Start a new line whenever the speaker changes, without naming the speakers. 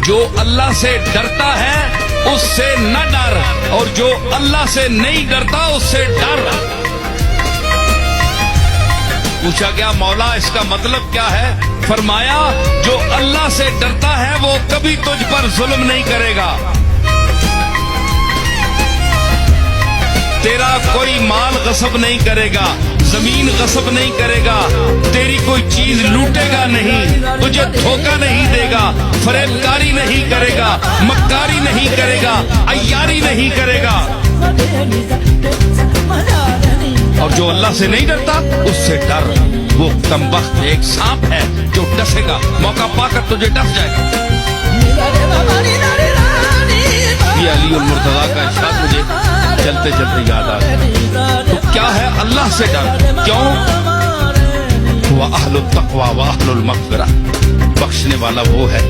جو اللہ سے ڈرتا ہے اس سے نہ ڈر، اور جو اللہ سے نہیں ڈرتا اس سے ڈر۔ پوچھا گیا مولا اس کا مطلب کیا ہے؟ فرمایا جو اللہ سے ڈرتا ہے وہ کبھی تجھ پر ظلم نہیں کرے گا، تیرا کوئی مال غصب نہیں کرے گا، زمین غصب نہیں کرے گا، تیری کوئی چیز لوٹے گا نہیں، تجھے دھوکہ نہیں دے گا، فریب کاری نہیں کرے گا، مکاری نہیں کرے گا، عیاری نہیں کرے گا۔ اور جو اللہ سے نہیں ڈرتا اس سے ڈر، وہ کمبخت ایک سانپ ہے جو ڈسے گا، موقع پا کر تجھے ڈس جائے گا۔ یہ علی المرتضیٰ کا ارشاد مجھے چلتے چلتے یاد آ گیا۔ تو کیا ہے اللہ سے ڈر؟ کیوں؟ وَأَهْلُ التَّقْوَى وَأَهْلُ الْمَغْفِرَةِ، بخشنے والا وہ ہے